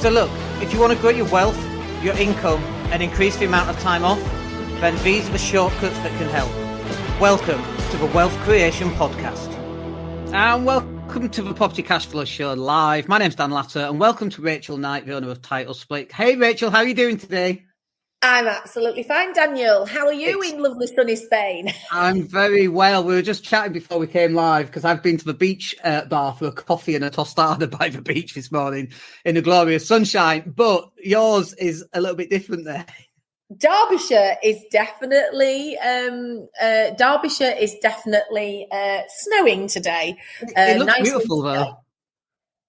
So look, if you want to grow your wealth, your income, and increase the amount of time off, then these are the shortcuts that can help. Welcome to the Wealth Creation Podcast. And welcome to the Property Cashflow Show live. My name's Daniel Latto, and welcome to Rachel Knight, the owner of Title Split. Hey Rachel, how are you doing today? I'm absolutely fine, Daniel. How are you in lovely sunny Spain? I'm very well. We were just chatting before we came live because I've been to the beach bar for a coffee and a tostada by the beach this morning in the glorious sunshine. But yours is a little bit different there. Derbyshire is definitely snowing today. It looks beautiful though.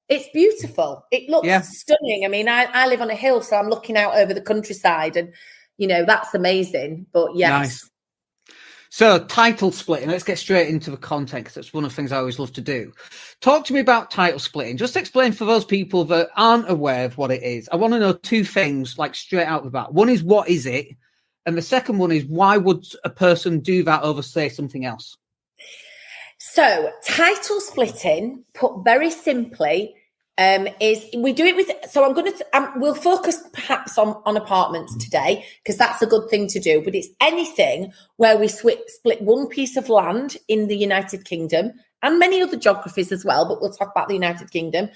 It's beautiful. It looks stunning. I mean, I live on a hill, so I'm looking out over the countryside and, you know, that's amazing. But yes. Nice. So title splitting, let's get straight into the content because that's one of the things I always love to do. Talk to me about title splitting. Just explain for those people that aren't aware of what it is. I want to know two things, like straight out the bat. One is, what is it? And the second one is, why would a person do that over, say, something else? So title splitting, put very simply, is we do it with, so I'm going to, we'll focus perhaps on apartments today because that's a good thing to do, but it's anything where we split one piece of land in the United Kingdom and many other geographies as well, but we'll talk about the United Kingdom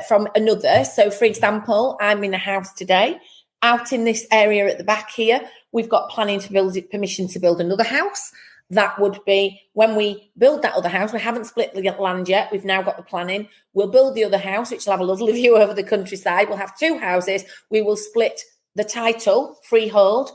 from another. So for example, I'm in a house today out in this area at the back here. We've got planning to build it, permission to build another house. That would be when we build that other house. We haven't split the land yet. We've now got the planning. We'll build the other house, which will have a lovely view over the countryside. We'll have two houses. We will split the title, freehold,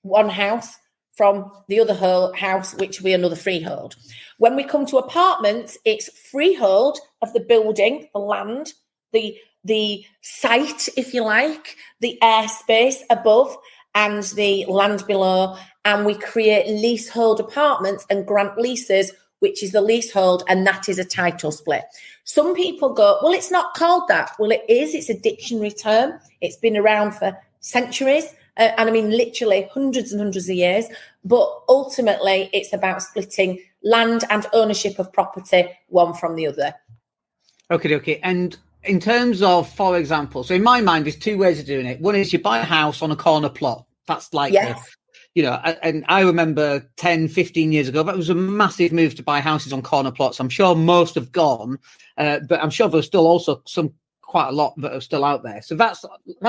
one house from the other house, which will be another freehold. When we come to apartments, it's freehold of the building, the land, the site, if you like, the airspace above, and the land below, and we create leasehold apartments and grant leases, which is the leasehold, and that is a title split. Some people go, well, it's not called that. Well, it is. It's a dictionary term. It's been around for centuries, and I mean literally hundreds and hundreds of years, but ultimately it's about splitting land and ownership of property, one from the other. Okay. And in terms of, for example, so in my mind, there's two ways of doing it. One is you buy a house on a corner plot. That's like, and I remember 10, 15 years ago, that was a massive move to buy houses on corner plots. I'm sure most have gone, but I'm sure there's still also quite a lot that are still out there. So that's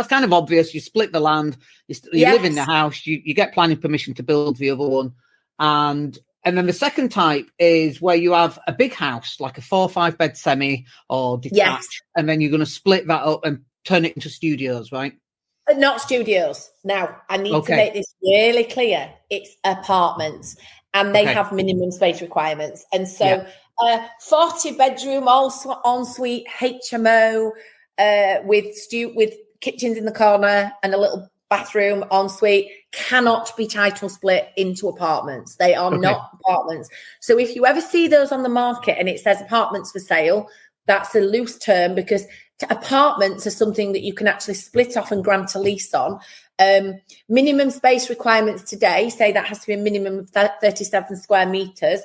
kind of obvious. You split the land, you live in the house, you get planning permission to build the other one. And then the second type is where you have a big house, like a 4 or 5 bed semi or detached, and then you're going to split that up and turn it into studios, right? Not studios. Now, I need to make this really clear. It's apartments, and they have minimum space requirements. And so 40 bedroom, ensuite, HMO, with kitchens in the corner and a little bathroom ensuite cannot be title split into apartments. They are not apartments. So if you ever see those on the market and it says apartments for sale, that's a loose term because apartments are something that you can actually split off and grant a lease on. Minimum space requirements today say that has to be a minimum of 37 square meters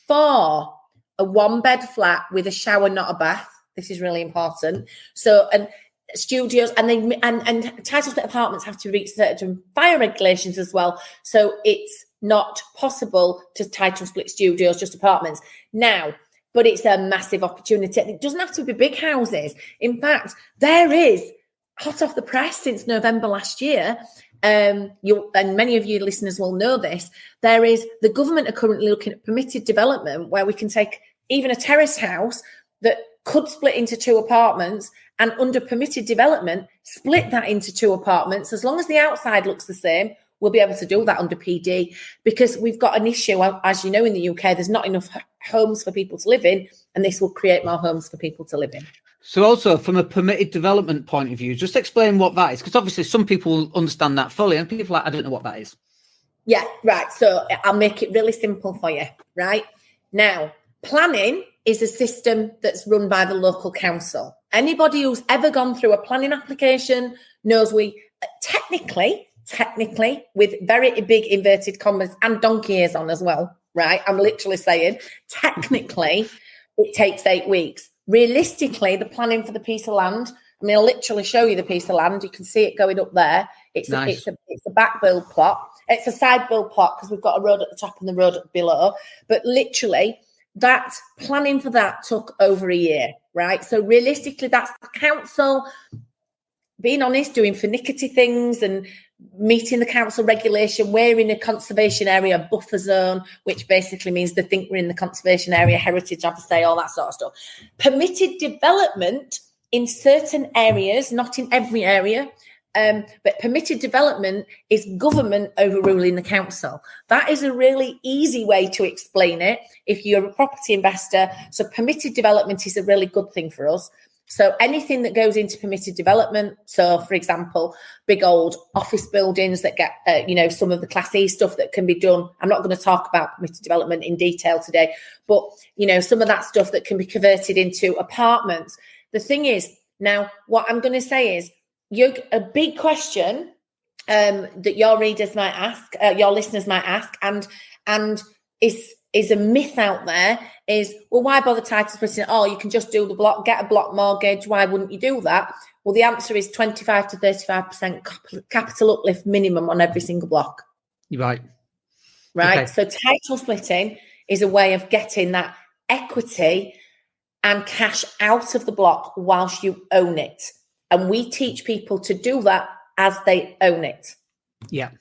for a 1-bed flat with a shower, not a bath. This is really important. So, and studios and title split apartments have to reach certain fire regulations as well. So it's not possible to title split studios, just apartments. Now, but it's a massive opportunity. It doesn't have to be big houses. In fact, there is, hot off the press since November last year, and many of you listeners will know this, there is, the government are currently looking at permitted development where we can take even a terrace house that could split into 2 apartments and under permitted development, split that into 2 apartments. As long as the outside looks the same, we'll be able to do that under PD because we've got an issue, as you know, in the UK, there's not enough homes for people to live in, and this will create more homes for people to live in. So also from a permitted development point of view, just explain what that is, because obviously some people understand that fully and people are like, I don't know what that is. Yeah, right. So I'll make it really simple for you, right? Now, planning is a system that's run by the local council. Anybody who's ever gone through a planning application knows we technically, with very big inverted commas and donkey ears on as well, right? I'm literally saying technically it takes 8 weeks. Realistically, the planning for the piece of land I mean, I'll literally show you the piece of land. You can see it going up there. It's nice. It's a back build plot. It's a side build plot because we've got a road at the top and the road below. But literally, that planning for that took over a year, right? So realistically, that's the council being honest, doing finicky things and meeting the council regulation. We're in a conservation area buffer zone, which basically means they think we're in the conservation area, heritage, have a say, all that sort of stuff. Permitted development in certain areas, not in every area, but permitted development is government overruling the council. That is a really easy way to explain it if you're a property investor. So permitted development is a really good thing for us. So anything that goes into permitted development, so for example, big old office buildings that get, some of the Class E stuff that can be done. I'm not going to talk about permitted development in detail today, but, some of that stuff that can be converted into apartments. The thing is, now what I'm going to say is, a big question that your readers might ask, your listeners might ask, and is a myth out there is, well, why bother title splitting? Oh, you can just do the block, get a block mortgage. Why wouldn't you do that? Well, the answer is 25 to 35% capital uplift minimum on every single block. Right. Okay. So title splitting is a way of getting that equity and cash out of the block whilst you own it. And we teach people to do that as they own it. Yeah.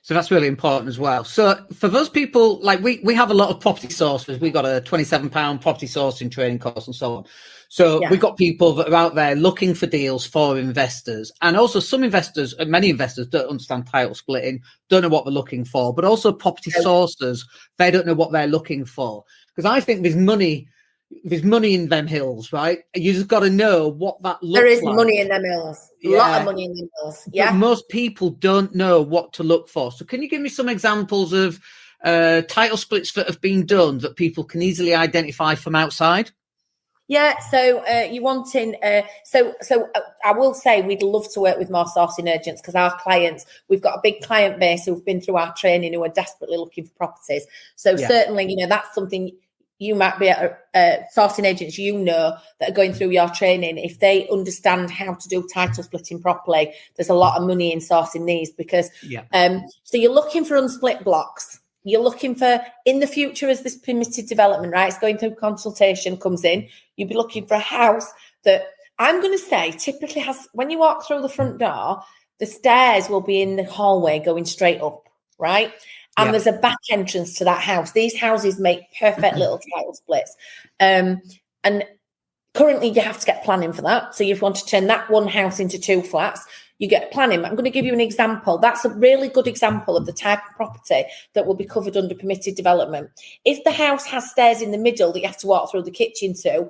So that's really important as well. So for those people, like we have a lot of property sources. We've got a £27 property sourcing training course and so on. So we've got people that are out there looking for deals for investors. And also some investors, and many investors don't understand title splitting, don't know what they're looking for, but also property sources, they don't know what they're looking for. Because I think there's money in them hills, right? You just got to know what that looks like. There is money in them hills. A lot of money in them hills. Yeah. But most people don't know what to look for. So can you give me some examples of title splits that have been done that people can easily identify from outside? Yeah, so you wanting so I will say we'd love to work with more sourcing agents because our clients, we've got a big client base who've been through our training who are desperately looking for properties. So certainly, that's something you might be sourcing agents, that are going through your training. If they understand how to do title splitting properly, there's a lot of money in sourcing these because, so you're looking for unsplit blocks. You're looking for, in the future, as this permitted development, right, it's going through consultation, comes in, you'll be looking for a house that I'm going to say typically has, when you walk through the front door, the stairs will be in the hallway going straight up, right? And there's a back entrance to that house. These houses make perfect little title splits. And currently you have to get planning for that. So you want to turn that one house into two flats, you get planning. I'm going to give you an example. That's a really good example of the type of property that will be covered under permitted development. If the house has stairs in the middle that you have to walk through the kitchen to,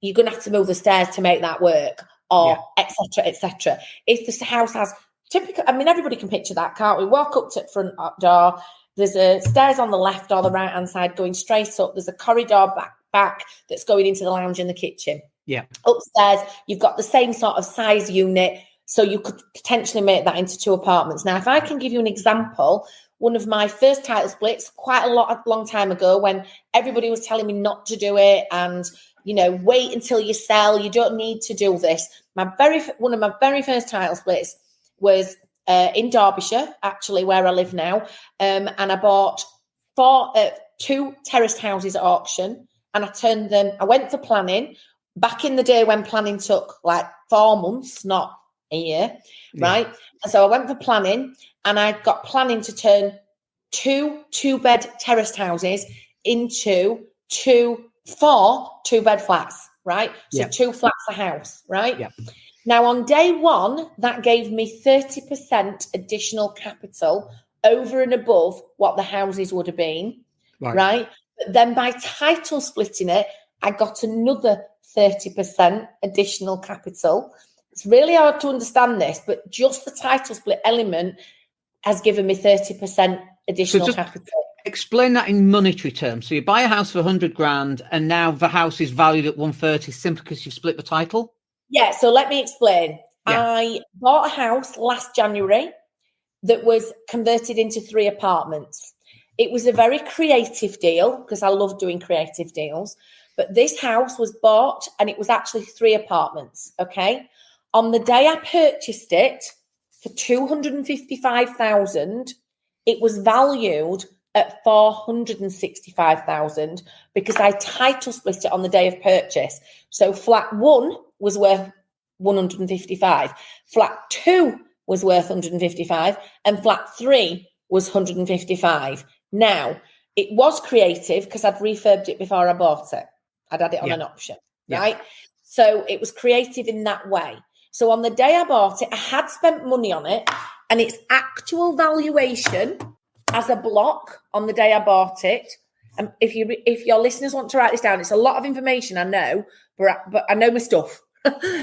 you're going to have to move the stairs to make that work, or et cetera, et cetera. If the house has typical, everybody can picture that, can't we? Walk up to the front door. There's a stairs on the left or the right-hand side going straight up. There's a corridor back that's going into the lounge and the kitchen. Yeah. Upstairs, you've got the same sort of size unit, so you could potentially make that into two apartments. Now, if I can give you an example, one of my first title splits quite a long time ago when everybody was telling me not to do it and, wait until you sell. You don't need to do this. One of my very first title splits was in Derbyshire, actually, where I live now. And I bought two terraced houses at auction and I went for planning back in the day when planning took like 4 months, not a year, right? And so I went for planning and I got planning to turn two-bed terraced houses into four two-bed flats, right? So 2 flats a house, right? Yeah. Now, on day one, that gave me 30% additional capital over and above what the houses would have been, right? But then by title splitting it, I got another 30% additional capital. It's really hard to understand this, but just the title split element has given me 30% additional capital. Explain that in monetary terms. So you buy a house for 100 grand and now the house is valued at 130 simply because you've split the title? Yeah, so let me explain. Yeah. I bought a house last January that was converted into 3 apartments. It was a very creative deal because I love doing creative deals. But this house was bought and it was actually 3 apartments, okay? On the day I purchased it for 255,000, it was valued at 465,000 because I title split it on the day of purchase. So flat 1 was worth 155, flat 2 was worth 155, and flat 3 was 155. Now, it was creative because I'd refurbed it before I bought it. I'd had it on an option, right? So it was creative in that way. So on the day I bought it, I had spent money on it, and its actual valuation as a block on the day I bought it. And if your listeners want to write this down, it's a lot of information, I know, but I know my stuff,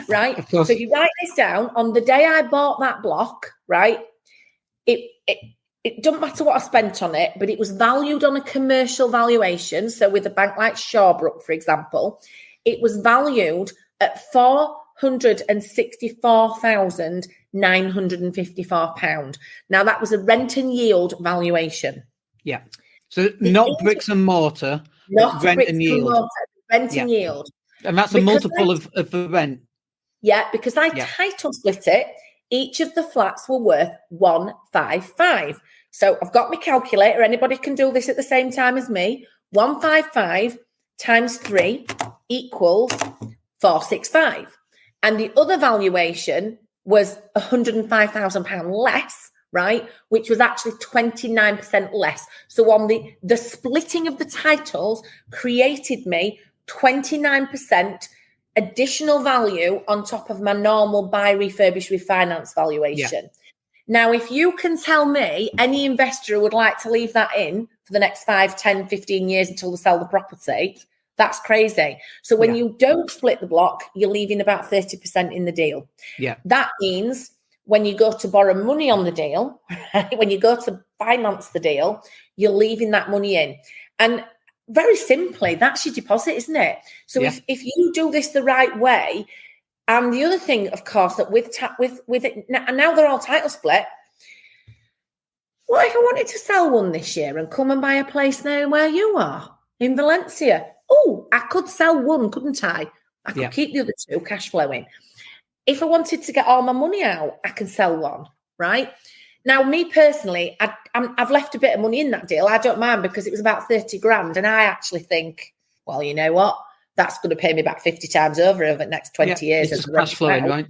right? So if you write this down, on the day I bought that block, right, it doesn't matter what I spent on it, but it was valued on a commercial valuation. So with a bank like Shawbrook, for example, it was valued at £464,954. Now, that was a rent and yield valuation. Yeah. So not bricks and mortar, not rent and yield. Mortar, rent and yield. And that's a multiple of the rent. Yeah, because I title split it, each of the flats were worth 155. So I've got my calculator. Anybody can do this at the same time as me. 155 times 3 equals 465. And the other valuation was £105,000 less, right? Which was actually 29% less. So on the splitting of the titles created me 29% additional value on top of my normal buy, refurbish, refinance valuation. Yeah. Now, if you can tell me any investor who would like to leave that in for the next 5, 10, 15 years until they sell the property, that's crazy. So when you don't split the block, you're leaving about 30% in the deal. Yeah. That means when you go to borrow money on the deal, right, when you go to finance the deal, you're leaving that money in. And very simply, that's your deposit, isn't it? So if you do this the right way, and the other thing, of course, that with it, and now they're all title split. What if I wanted to sell one this year and come and buy a place now where you are in Valencia? Oh, I could sell one, couldn't I? I could keep the other 2 cash flowing. If I wanted to get all my money out, I can sell one, right? Now, me personally, I've left a bit of money in that deal. I don't mind because it was about 30 grand. And I actually think, well, you know what? That's going to pay me back 50 times over the next 20 years. It's cash flowing, right?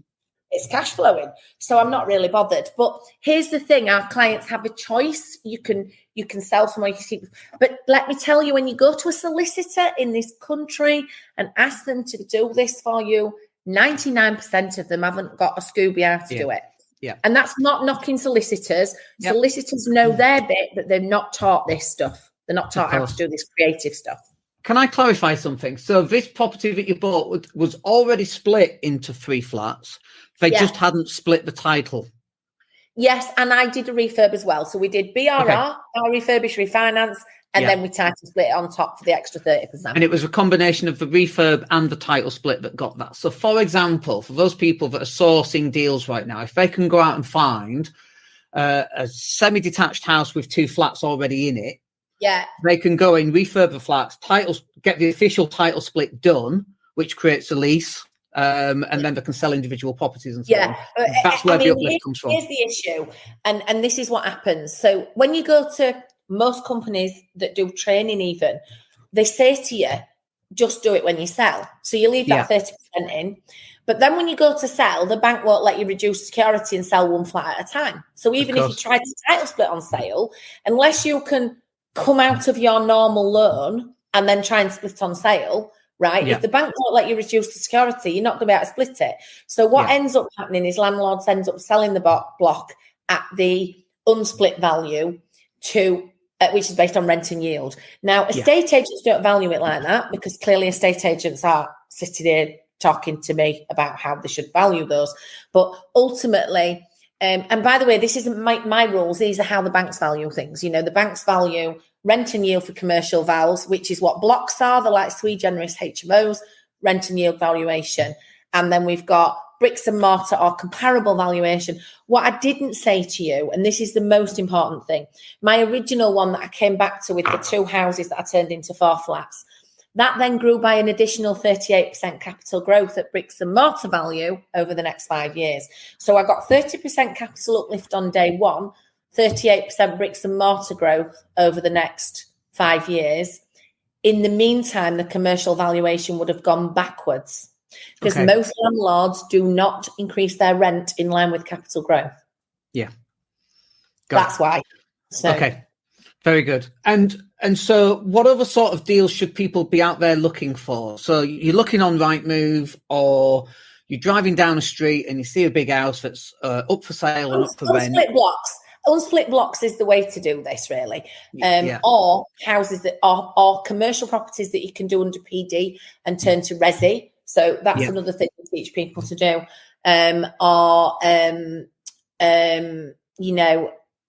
It's cash flowing. So I'm not really bothered. But here's the thing. Our clients have a choice. You can sell somewhere. But let me tell you, when you go to a solicitor in this country and ask them to do this for you, 99% of them haven't got a Scooby how to do it. Yeah. And that's not knocking solicitors. Yep. Solicitors know their bit, but they're not taught this stuff. They're not taught how to do this creative stuff. Can I clarify something? So this property that you bought was already split into 3 flats. They just hadn't split the title. Yes, and I did a refurb as well. So we did BRR, our refurbish, refinance, and then we title split it on top for the extra 30%. And it was a combination of the refurb and the title split that got that. So, for example, for those people that are sourcing deals right now, if they can go out and find a semi-detached house with 2 flats already in it, they can go in, refurb the flats, get the official title split done, which creates a lease, and then they can sell individual properties and so on. That's where the uplift comes from. Here's the issue, and this is what happens. So when you go to most companies that do training even, they say to you, just do it when you sell. So you leave that 30% in. But then when you go to sell, the bank won't let you reduce security and sell 1 flat at a time. So even if you try to title split on sale, unless you can come out of your normal loan and then try and split on sale, right? If the bank won't let you reduce the security, you're not going to be able to split it. So what ends up happening is landlords end up selling the block at the unsplit value to which is based on rent and yield. Now, estate agents don't value it like that because clearly estate agents are sitting here talking to me about how they should value those. But ultimately, and by the way, this isn't my rules. These are how the banks value things. You know, the banks value rent and yield for commercial vals, which is what blocks are. They're like sui generis HMOs, rent and yield valuation. And then we've got bricks and mortar or comparable valuation. What I didn't say to you, and this is the most important thing, my original one that I came back to with the 2 houses that I turned into 4 flats, That then grew by an additional 38% capital growth at bricks and mortar value over the next 5 years. So I got 30% capital uplift on day one, 38% bricks and mortar growth over the next 5 years. In the meantime, the commercial valuation would have gone backwards because most landlords do not increase their rent in line with capital growth. Yeah. That's why. So. Okay. Very good. And so what other sort of deals should people be out there looking for? So you're looking on Rightmove, or you're driving down a street and you see a big house that's up for sale and up for rent. Unsplit blocks is the way to do this, really. Or houses that are commercial properties that you can do under PD and turn to resi. So that's another thing to teach people to do.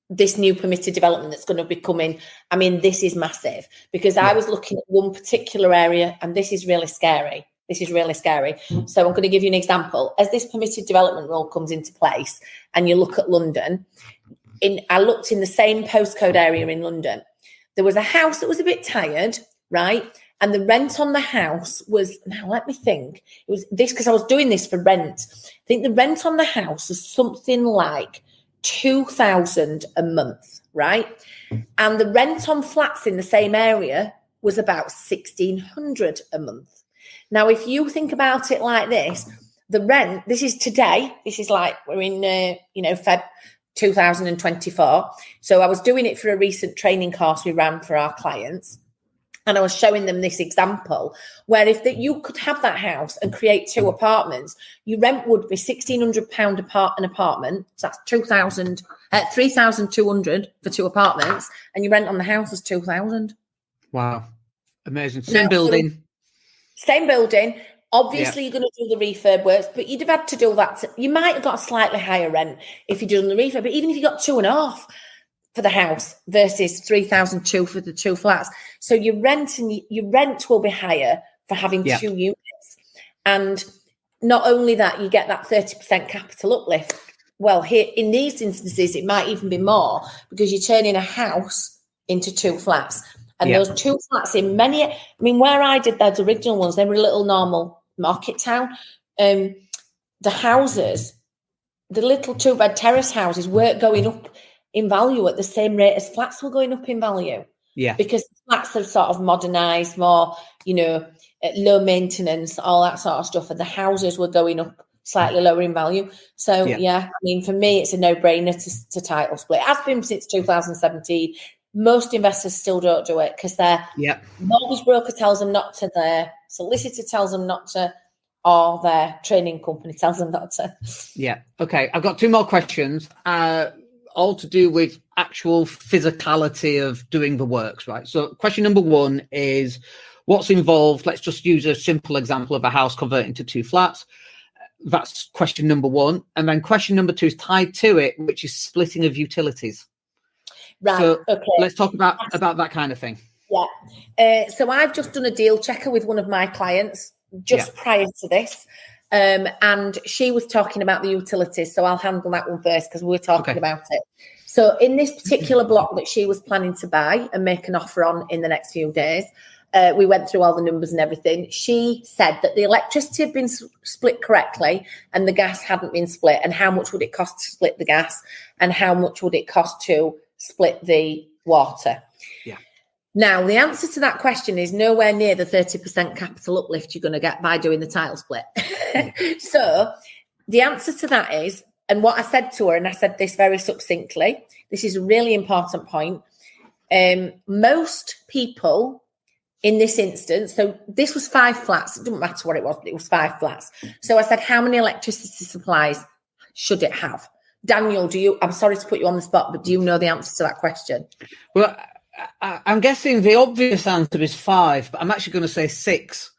This new permitted development that's going to be coming. I mean, this is massive because I was looking at one particular area, and this is really scary. So I'm going to give you an example. As this permitted development rule comes into place and you look at London, I looked in the same postcode area in London. There was a house that was a bit tired, right? And the rent on the house was, now let me think, it was this, because I was doing this for rent. I think the rent on the house was something like 2,000 a month, right? And the rent on flats in the same area was about 1,600 a month. Now, if you think about it like this, the rent, this is today, this is like we're in, Feb 2024. So I was doing it for a recent training course we ran for our clients. And I was showing them this example where if you could have that house and create 2 apartments, your rent would be £1,600 an apartment. So that's 3,200 for 2 apartments, and your rent on the house was 2,000. Wow, amazing! Same building. Obviously, you're going to do the refurb works, but you'd have had to do that. You might have got a slightly higher rent if you're doing the refurb, but even if you got 2.5 for the house versus 3,200 for the 2 flats. So your rent will be higher for having 2 units. And not only that, you get that 30% capital uplift. Well, here in these instances, it might even be more because you're turning a house into 2 flats. And those 2 flats where I did those original ones, they were a little normal market town. The houses, the little 2-bed terrace houses weren't going up in value at the same rate as flats were going up in value. Yeah. Because flats are sort of modernised, more, low maintenance, all that sort of stuff. And the houses were going up slightly lower in value. So, for me, it's a no-brainer to title split. It has been since 2017. Most investors still don't do it because their mortgage broker tells them not to, their solicitor tells them not to, or their training company tells them not to. Yeah. Okay. I've got 2 more questions. All to do with actual physicality of doing the works, right? So question number 1 is what's involved? Let's just use a simple example of a house converting to 2 flats. That's question number 1. And then question number 2 is tied to it, which is splitting of utilities. Right. So let's talk about that kind of thing. Yeah. So I've just done a deal checker with one of my clients just prior to this. And she was talking about the utilities, so I'll handle that one first because we're talking about it. So in this particular block that she was planning to buy and make an offer on in the next few days, we went through all the numbers and everything. She said that the electricity had been split correctly and the gas hadn't been split, and how much would it cost to split the gas and how much would it cost to split the water. Yeah. Now, the answer to that question is nowhere near the 30% capital uplift you're going to get by doing the title split. So the answer to that is, and what I said to her, and I said this very succinctly, this is a really important point. Most people in this instance, so this was 5 flats. It doesn't matter what it was, but it was 5 flats. So I said, how many electricity supplies should it have? Daniel, I'm sorry to put you on the spot, but do you know the answer to that question? Well, I'm guessing the obvious answer is 5, but I'm actually going to say 6.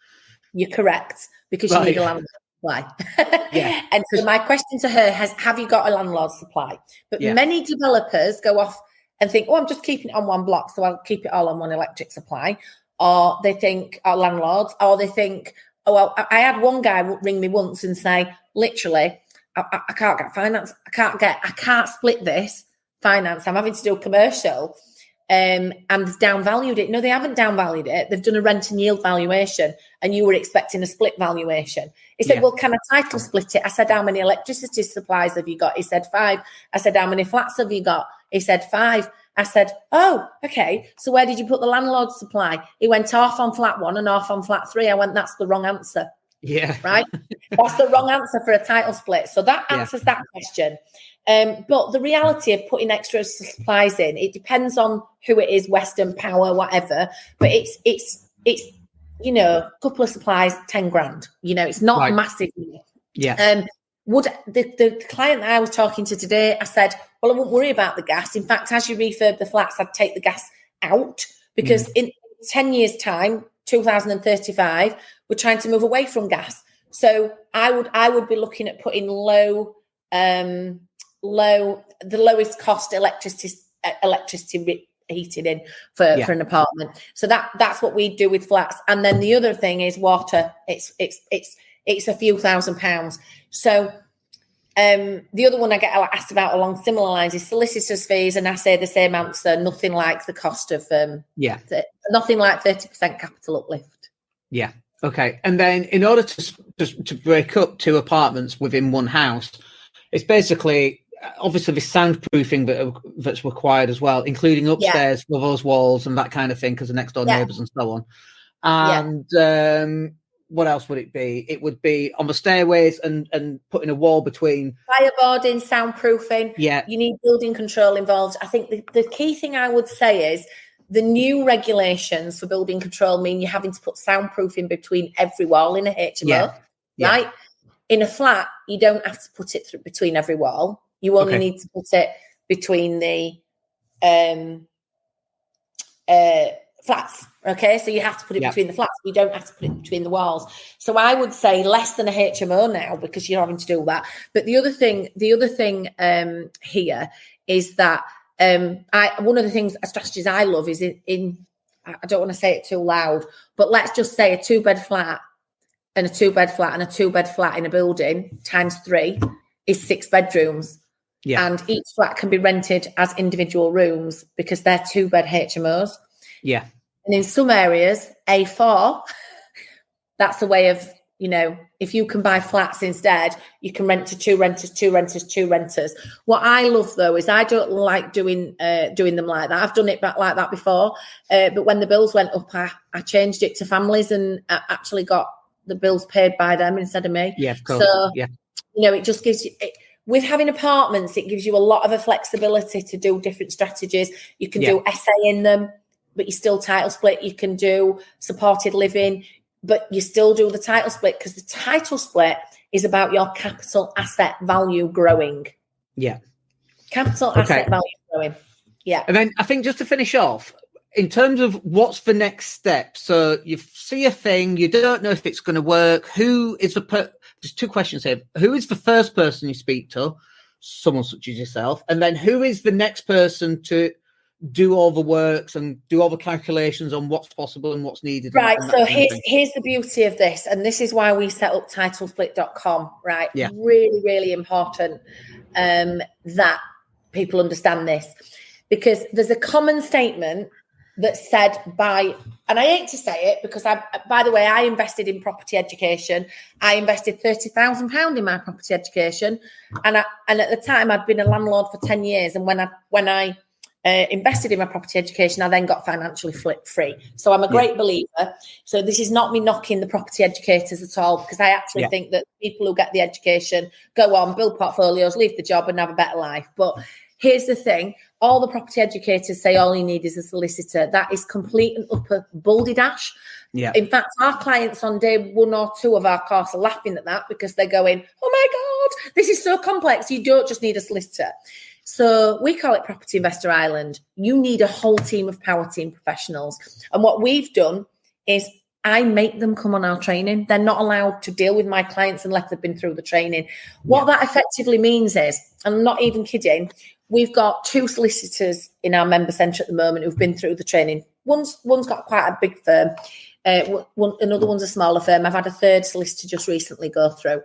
You're correct, because you need a landlord supply. And so my question to her have you got a landlord supply? But many developers go off and think, I'm just keeping it on one block, so I'll keep it all on one electric supply. Or they think, landlords, or they think, I had one guy ring me once and say, literally, I can't get finance. I can't split this finance. I'm having to do commercial. and downvalued it. No, they haven't downvalued it. They've done a rent and yield valuation, and you were expecting a split valuation. He said, well, can I title split it? I said, how many electricity supplies have you got? He said, 5. I said, how many flats have you got? He said, 5. I said, oh, okay. So where did you put the landlord supply? He went off on flat 1 and off on flat 3. I went, that's the wrong answer. Yeah. Right? That's the wrong answer for a title split. So that answers that question. But the reality of putting extra supplies in, it depends on who it is, Western Power, whatever. But it's you know, a couple of supplies, 10 grand. You know, it's not massive. Yeah. Would the client that I was talking to today, I said, well, I wouldn't worry about the gas. In fact, as you refurb the flats, I'd take the gas out because in 10 years' time, 2035, we're trying to move away from gas. So I would be looking at putting the lowest cost electricity heating in for an apartment. So that's what we do with flats. And then the other thing is water. It's a few £1,000s. So the other one I get asked about along similar lines is solicitors' fees, and I say the same answer. Nothing like the cost of nothing like 30% capital uplift. Yeah. Okay. And then in order to break up 2 apartments within one house, it's basically obviously the soundproofing that's required as well, including upstairs for those walls and that kind of thing because of next door neighbours and so on. And what else would it be? It would be on the stairways and putting a wall between. Fireboarding, soundproofing. Yeah. You need building control involved. I think the key thing I would say is the new regulations for building control mean you're having to put soundproofing between every wall in a HMO, right? In a flat, you don't have to put it between every wall. You only need to put it between the flats. Okay, so you have to put it between the flats. You don't have to put it between the walls. So I would say less than a HMO now because you're having to do that. But the other thing here is that one of the strategies I love is in I don't want to say it too loud, but let's just say a 2-bed flat and a 2-bed flat and a 2-bed flat in a building times 3 is 6 bedrooms. Yeah. And each flat can be rented as individual rooms because they're 2-bed HMOs. Yeah. And in some areas, A4, that's a way of, you know, if you can buy flats instead, you can rent to 2 renters, 2 renters, 2 renters. What I love, though, is I don't like doing them like that. I've done it like that before. But when the bills went up, I changed it to families and actually got the bills paid by them instead of me. Yeah, of course. So, you know, it just gives you... With having apartments, it gives you a lot of a flexibility to do different strategies. You can do SA in them, but you still title split. You can do supported living, but you still do the title split because the title split is about your capital asset value growing. Yeah. Capital asset value growing. Yeah. And then I think just to finish off, in terms of what's the next step, so you see a thing, you don't know if it's going to work. Who is there's 2 questions here. Who is the first person you speak to? Someone such as yourself. And then who is the next person to do all the works and do all the calculations on what's possible and what's needed? Right. So here's the beauty of this. And this is why we set up titlesplit.com, right? Yeah. Really, really important that people understand this because there's a common statement that's said by, and I hate to say it because by the way, I invested in property education. I invested £30,000 in my property education. And at the time I'd been a landlord for 10 years. And when I invested in my property education, I then got financially free. So I'm a great believer. So this is not me knocking the property educators at all, because I actually think that people who get the education go on, build portfolios, leave the job and have a better life. But here's the thing. All the property educators say all you need is a solicitor. That is complete and utter balderdash. Yeah. In fact, our clients on day 1 or 2 of our course are laughing at that because they're going, oh my God, this is so complex. You don't just need a solicitor. So we call it Property Investor Island. You need a whole team of power team professionals. And what we've done is I make them come on our training. They're not allowed to deal with my clients unless they've been through the training. What that effectively means is, and I'm not even kidding, we've got 2 solicitors in our member centre at the moment who've been through the training. One's got quite a big firm. Another one's a smaller firm. I've had a 3rd solicitor just recently go through.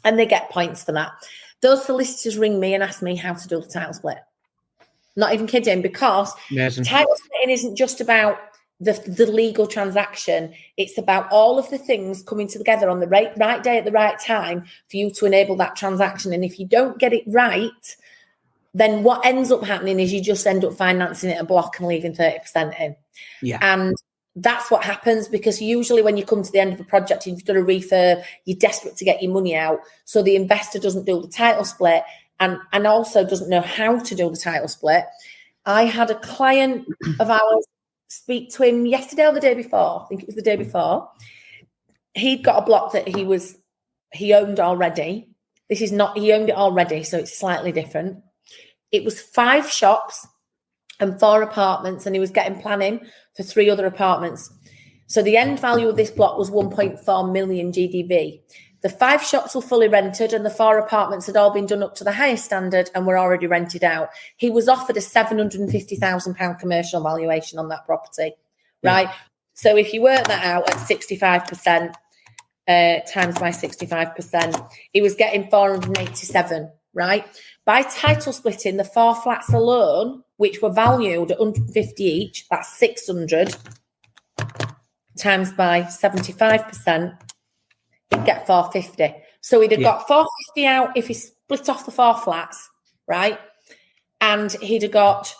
And they get points for that. Those solicitors ring me and ask me how to do the title split. Not even kidding, because title splitting isn't just about the legal transaction. It's about all of the things coming together on the right day at the right time for you to enable that transaction. And if you don't get it right, then what ends up happening is you just end up financing it a block and leaving 30% in. Yeah. And that's what happens, because usually when you come to the end of a project, you've done a refurb, you're desperate to get your money out. So the investor doesn't do the title split and also doesn't know how to do the title split. I had a client of ours speak to him yesterday or the day before. I think it was the day before. He'd got a block that he owned already. He owned it already, so it's slightly different. It was 5 shops and 4 apartments, and he was getting planning for 3 other apartments. So the end value of this block was 1.4 million GDV. The 5 shops were fully rented and the 4 apartments had all been done up to the highest standard and were already rented out. He was offered a £750,000 commercial valuation on that property, right? Yeah. So if you work that out at 65%, times by 65%, he was getting 487, right? By title splitting, the 4 flats alone, which were valued at 150 each, that's 600, times by 75%, he'd get 450. So he'd have got 450 out if he split off the 4 flats, right? And he'd have got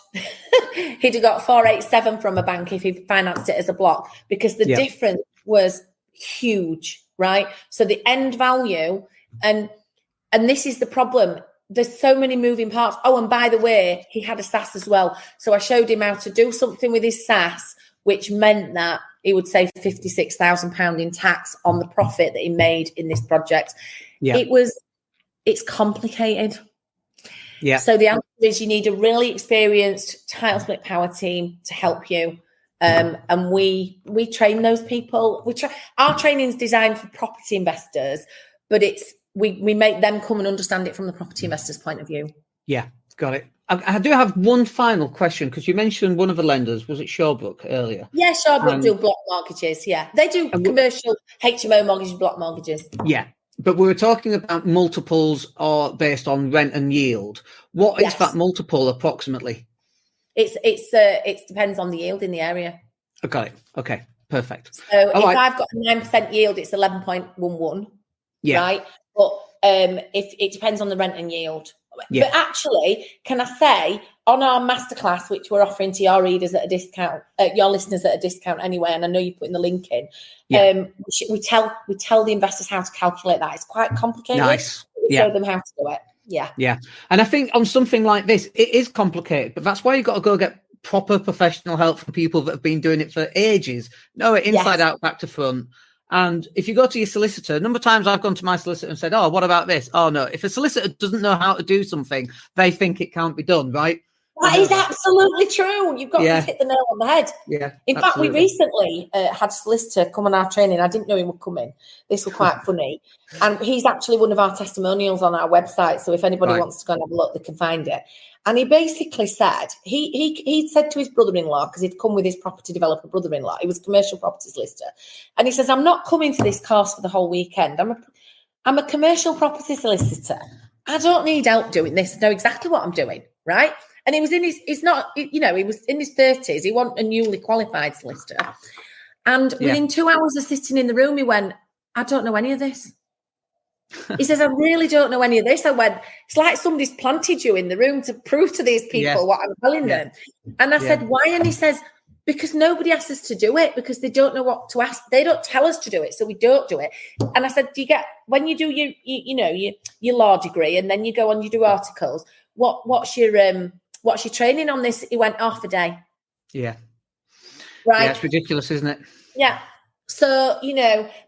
487 from a bank if he financed it as a block, because the difference was huge, right? So the end value, and this is the problem. There's so many moving parts. Oh, and by the way, he had a SAS as well. So I showed him how to do something with his SAS, which meant that he would save £56,000 in tax on the profit that he made in this project. Yeah. It's complicated. Yeah. So the answer is you need a really experienced title split power team to help you. And we train those people. Our training is designed for property investors, but we make them come and understand it from the property investor's point of view. Yeah, got it. I do have one final question, because you mentioned one of the lenders. Was it Shawbrook earlier? Yeah, Shawbrook do block mortgages. Yeah, they do commercial HMO mortgages, block mortgages. Yeah, but we were talking about multiples are based on rent and yield. What is that multiple approximately? It depends on the yield in the area. Okay. Okay. Perfect. So if I've got a 9% yield, it's 11.11. Yeah. Right. But if it depends on the rent and yield. Yeah. But actually, can I say, on our masterclass, which we're offering to your readers at a discount, your listeners at a discount anyway, and I know you're putting the link in, we tell the investors how to calculate that. It's quite complicated. Nice. We show them how to do it. Yeah. Yeah. And I think on something like this, it is complicated, but that's why you've got to go get proper professional help from people that have been doing it for ages. Know it inside out, back to front. And if you go to your solicitor, a number of times I've gone to my solicitor and said, oh, what about this? Oh, no. If a solicitor doesn't know how to do something, they think it can't be done, right? That is absolutely true. You've got to hit the nail on the head. Yeah. In fact, we recently had a solicitor come on our training. I didn't know he would come in. This was quite funny. And he's actually one of our testimonials on our website. So if anybody wants to go and have a look, they can find it. And he basically said, he'd said to his brother-in-law, because he'd come with his property developer brother-in-law, he was a commercial property solicitor. And he says, I'm not coming to this course for the whole weekend. I'm a commercial property solicitor. I don't need help doing this. I know exactly what I'm doing, right? And he was he was in his 30s. He wasn't a newly qualified solicitor. And within 2 hours of sitting in the room, he went, I don't know any of this. He says, I really don't know any of this. I went, it's like somebody's planted you in the room to prove to these people what I'm telling them. And I said, why? And he says, because nobody asks us to do it, because they don't know what to ask. They don't tell us to do it, so we don't do it. And I said, do you get, when you do your law degree and then you go on, you do articles, what's your training on this? He went, half a day. Yeah. Right. Yeah, it's ridiculous, isn't it? Yeah. So,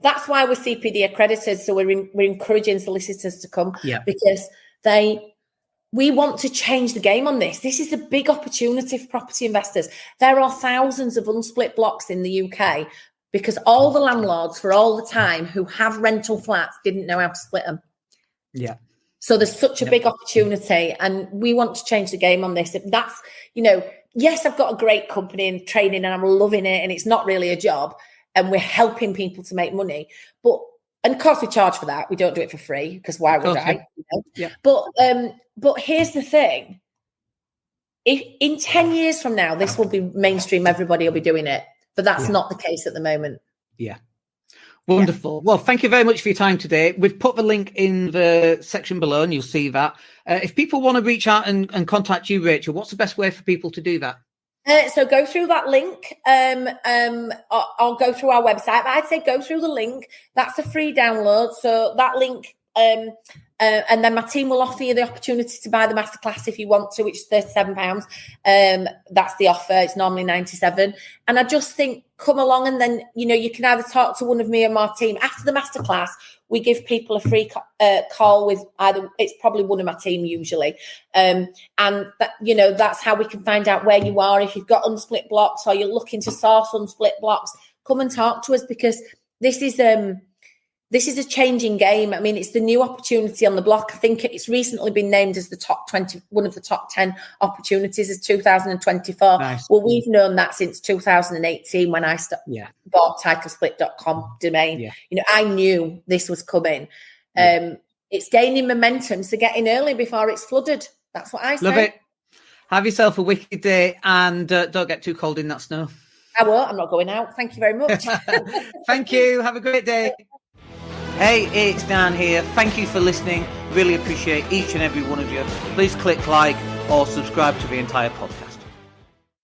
that's why we're CPD accredited. So we're encouraging solicitors to come because we want to change the game on this. This is a big opportunity for property investors. There are thousands of unsplit blocks in the UK because all the landlords for all the time who have rental flats didn't know how to split them. Yeah. So there's such a big opportunity, and we want to change the game on this. That's, yes, I've got a great company and training and I'm loving it, and it's not really a job. And we're helping people to make money. And of course we charge for that. We don't do it for free, because why would I? Yeah. But here's the thing. if in 10 years from now, this will be mainstream, everybody will be doing it. But that's not the case at the moment. Yeah. Wonderful. Yeah. Well, thank you very much for your time today. We've put the link in the section below and you'll see that. If people want to reach out and contact you, Rachel, what's the best way for people to do that? So go through that link. I'll go through our website, but I'd say go through the link. That's a free download. So that link, and then my team will offer you the opportunity to buy the masterclass if you want to, which is £37. That's the offer. It's normally £97. And I just think come along and then, you can either talk to one of me or my team. After the masterclass, we give people a free call with either, it's probably one of my team usually. And that, that's how we can find out where you are. If you've got unsplit blocks or you're looking to source unsplit blocks, come and talk to us, because this is a changing game. I mean, it's the new opportunity on the block. I think it's recently been named as the top 20, one of the top 10 opportunities is 2024. Nice. Well, we've known that since 2018 when I bought titlesplit.com domain. Yeah. I knew this was coming. It's gaining momentum, so get in early before it's flooded. That's what I say. Love it. Have yourself a wicked day and don't get too cold in that snow. I won't. I'm not going out. Thank you very much. Thank you. Have a great day. Hey, it's Dan here. Thank you for listening. Really appreciate each and every one of you. Please click like or subscribe to the entire podcast.